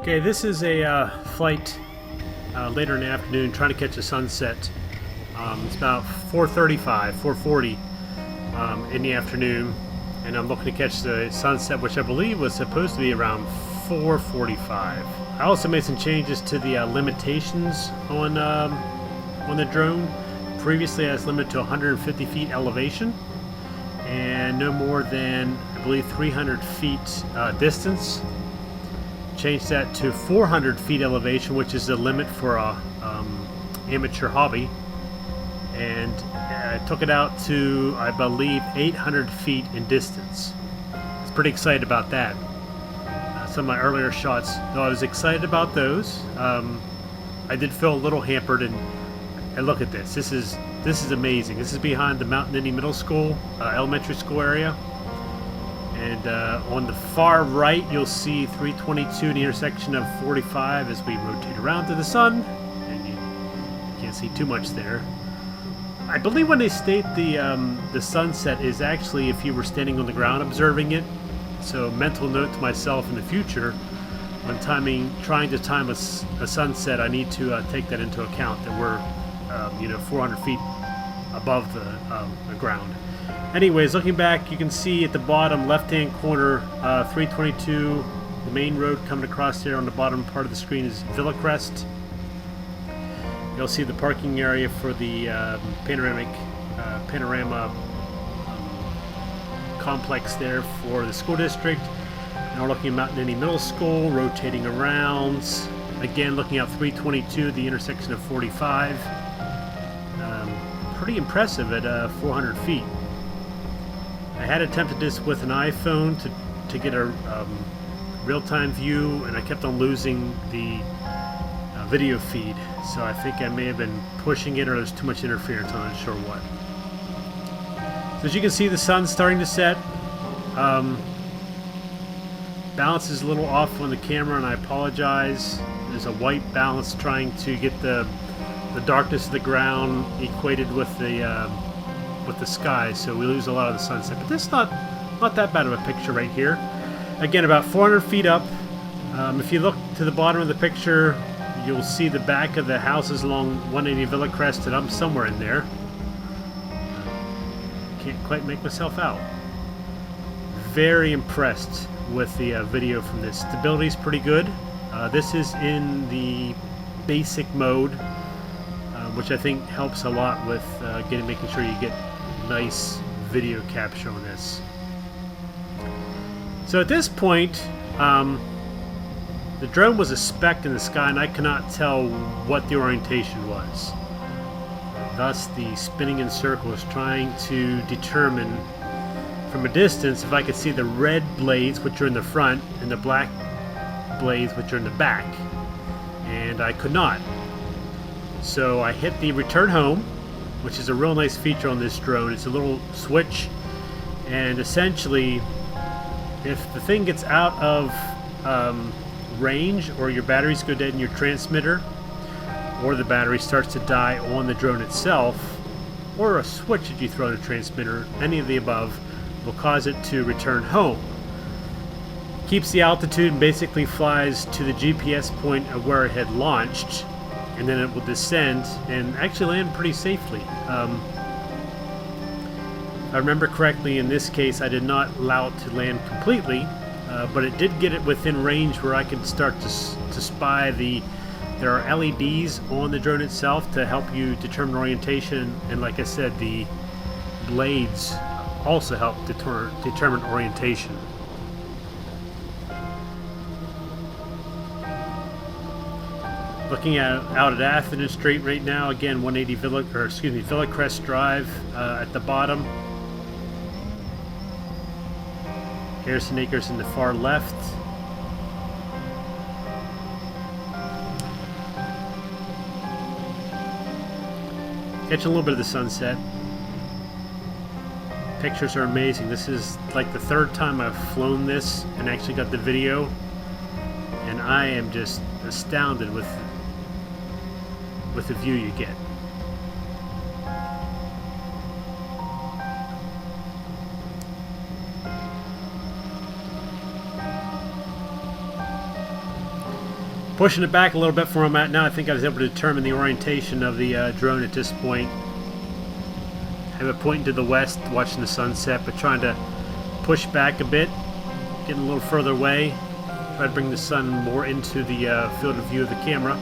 Okay, this is a flight later in the afternoon, trying to catch a sunset. It's about 4:35, 4:40 in the afternoon, and I'm looking to catch the sunset, which I believe was supposed to be around 4:45. I also made some changes to the limitations on the drone. Previously, I was limited to 150 feet elevation and no more than, I believe, 300 feet distance. Changed that to 400 feet elevation, which is the limit for a amateur hobby, and I took it out to, I believe, 800 feet in distance. I was pretty excited about that. Some of my earlier shots, though I was excited about those, I did feel a little hampered. And look at this. This is amazing. This is behind the Mount Nittany Middle School, elementary school area. And on the far right, you'll see 322, the intersection of 45 as we rotate around to the sun. And you can't see too much there. I believe when they state the sunset is actually if you were standing on the ground observing it. So mental note to myself in the future, when trying to time a sunset, I need to take that into account, that we're 400 feet above the ground. Anyways, looking back, you can see at the bottom left-hand corner, 322, the main road coming across there on the bottom part of the screen is Villa Crest. You'll see the parking area for the panorama complex there for the school district. Now we're looking at Mount Nittany Middle School, rotating around. Again, looking at 322, the intersection of 45. Pretty impressive at 400 feet. I had attempted this with an iPhone to get a real-time view, and I kept on losing the video feed. So I think I may have been pushing it, or there's too much interference. I'm not sure what. So as you can see, the sun's starting to set. Balance is a little off on the camera, and I apologize. There's a white balance trying to get the darkness of the ground equated with the sky, so we lose a lot of the sunset. But this is not that bad of a picture right here. Again, about 400 feet up. If you look to the bottom of the picture, you'll see the back of the houses along 180 Villa Crest, and I'm somewhere in there. Can't quite make myself out. Very impressed with the video from this. Stability is pretty good. This is in the basic mode, which I think helps a lot with making sure you get nice video capture on this. So at this point, the drone was a speck in the sky, and I cannot tell what the orientation was. Thus, the spinning in circles, trying to determine from a distance if I could see the red blades, which are in the front, and the black blades, which are in the back. And I could not. So I hit the return home, which is a real nice feature on this drone. It's a little switch, and essentially, if the thing gets out of range, or your batteries go dead in your transmitter, or the battery starts to die on the drone itself, or a switch that you throw in a transmitter, any of the above will cause it to return home. Keeps the altitude and basically flies to the GPS point of where it had launched, and then it will descend and actually land pretty safely. If I remember correctly, in this case I did not allow it to land completely, but it did get it within range where I could start to spy there are LEDs on the drone itself to help you determine orientation, and like I said, the blades also help determine orientation. Looking out at Atherton Street right now, again 180 Villa Crest Drive at the bottom. Harrison Acres in the far left. Catching a little bit of the sunset. Pictures are amazing. This is like the third time I've flown this and actually got the video, and I am just astounded with the view you get. Pushing it back a little bit from where I'm at now, I think I was able to determine the orientation of the drone at this point. Have it pointing to the west, watching the sunset, but trying to push back a bit, getting a little further away. Try to bring the sun more into the field of view of the camera.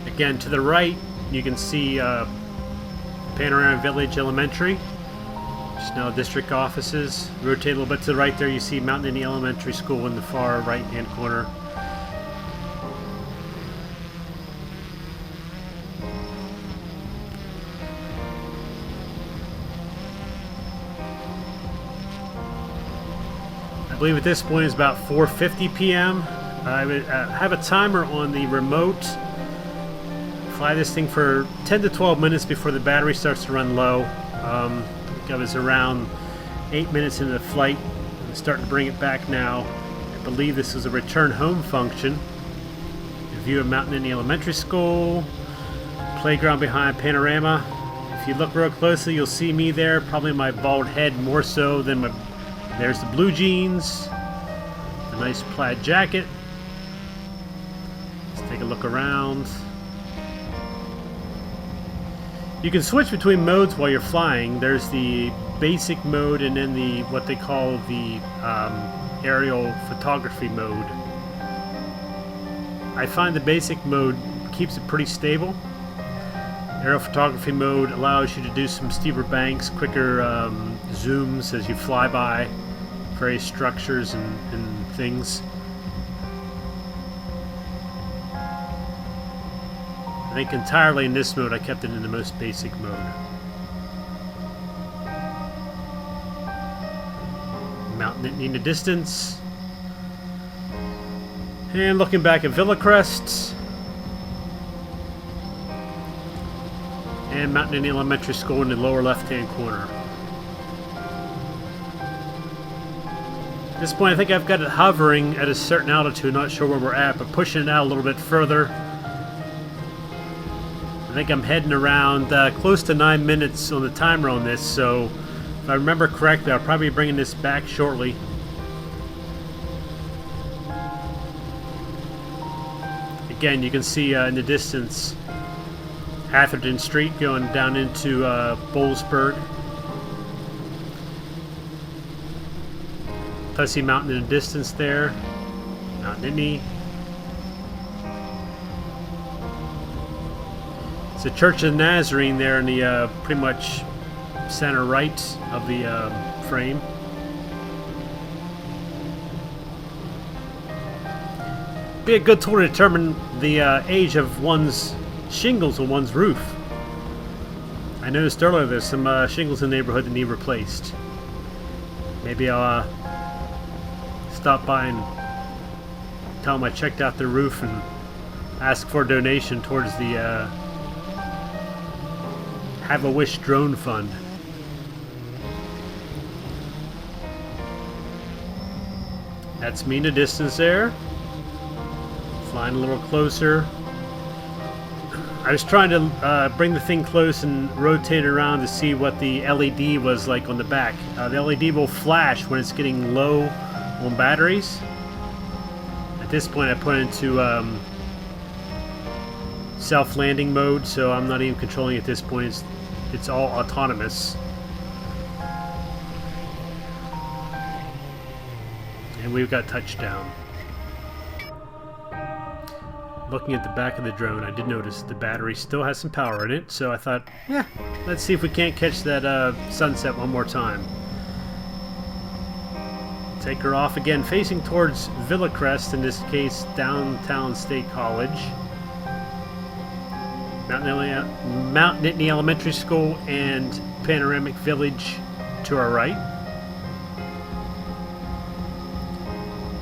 Again, to the right, you can see Panorama Village Elementary. Just now district offices. Rotate a little bit to the right there, you see Mount Nittany Elementary School in the far right-hand corner. I believe at this point it's about 4:50 p.m. I would have a timer on the remote. Fly this thing for 10 to 12 minutes before the battery starts to run low. I think I was around 8 minutes into the flight. I'm starting to bring it back now. I believe this is a return home function. A view of Mount Nittany Elementary School. Playground behind Panorama. If you look real closely, you'll see me there. Probably my bald head more so than my... There's the blue jeans. The nice plaid jacket. Let's take a look around. You can switch between modes while you're flying. There's the basic mode and then the what they call the aerial photography mode. I find the basic mode keeps it pretty stable. Aerial photography mode allows you to do some steeper banks, quicker zooms as you fly by various structures and things. I think entirely in this mode I kept it in the most basic mode. Mount Nittany in the distance. And looking back at Villa Crest. And Mount Nittany Elementary School in the lower left-hand corner. At this point I think I've got it hovering at a certain altitude, not sure where we're at, but pushing it out a little bit further. I think I'm heading around close to 9 minutes on the timer on this, so if I remember correctly, I'll probably be bringing this back shortly. Again, you can see in the distance Atherton Street going down into Boalsburg. Plessy Mountain in the distance there. Mount Nittany. The Church of the Nazarene there in the pretty much center right of the frame. Be a good tool to determine the age of one's shingles on one's roof. I noticed earlier there's some shingles in the neighborhood that need replaced. Maybe I'll stop by and tell them I checked out their roof and ask for a donation towards the Have a Wish drone fund. That's me in the distance there. Flying a little closer. I was trying to bring the thing close and rotate it around to see what the LED was like on the back. The LED will flash when it's getting low on batteries. At this point I put it into self-landing mode, so I'm not even controlling it at this point. It's all autonomous. And we've got touchdown. Looking at the back of the drone, I did notice the battery still has some power in it, so I thought, yeah, let's see if we can't catch that sunset one more time. Take her off again, facing towards Villa Crest, in this case downtown State College. Mount Nittany Elementary School and Panoramic Village to our right.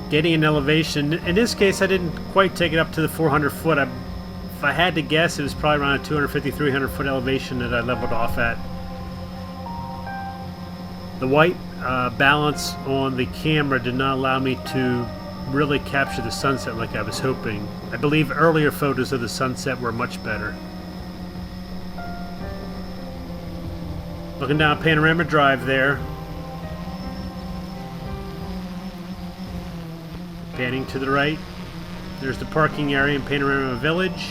Getting an elevation. In this case, I didn't quite take it up to the 400 foot. If I had to guess, it was probably around a 250, 300 foot elevation that I leveled off at. The white balance on the camera did not allow me to really capture the sunset like I was hoping. I believe earlier photos of the sunset were much better. Looking down Panorama Drive there. Panning to the right. There's the parking area in Panorama Village.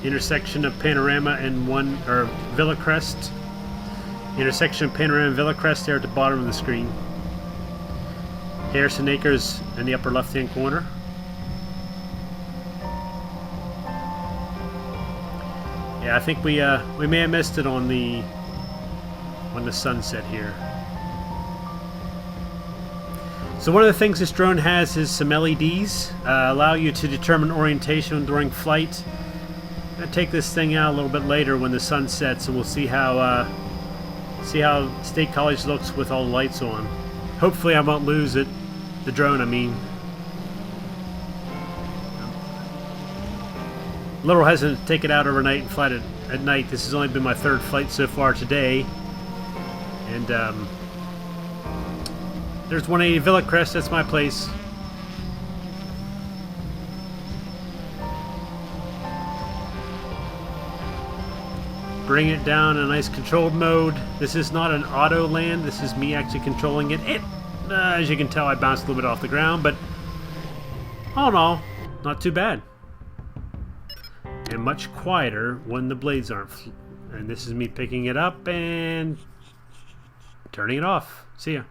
Intersection of Panorama and Villa Crest. Intersection of Panorama and Villa Crest there at the bottom of the screen. Harrison Acres in the upper left-hand corner. Yeah, I think we may have missed it on the sunset here. So one of the things this drone has is some LEDs, allow you to determine orientation during flight. I'm gonna take this thing out a little bit later when the sun sets, and we'll see how State College looks with all the lights on. Hopefully, I won't lose it. The drone, I mean. A little hesitant to take it out overnight and fly it at night. This has only been my third flight so far today, and there's 180 Villa Crest. That's my place. Bring it down in a nice controlled mode. This is not an auto land. This is me actually controlling it. As you can tell, I bounced a little bit off the ground, but all in all, not too bad. And much quieter when the blades aren't. And this is me picking it up and turning it off. See ya.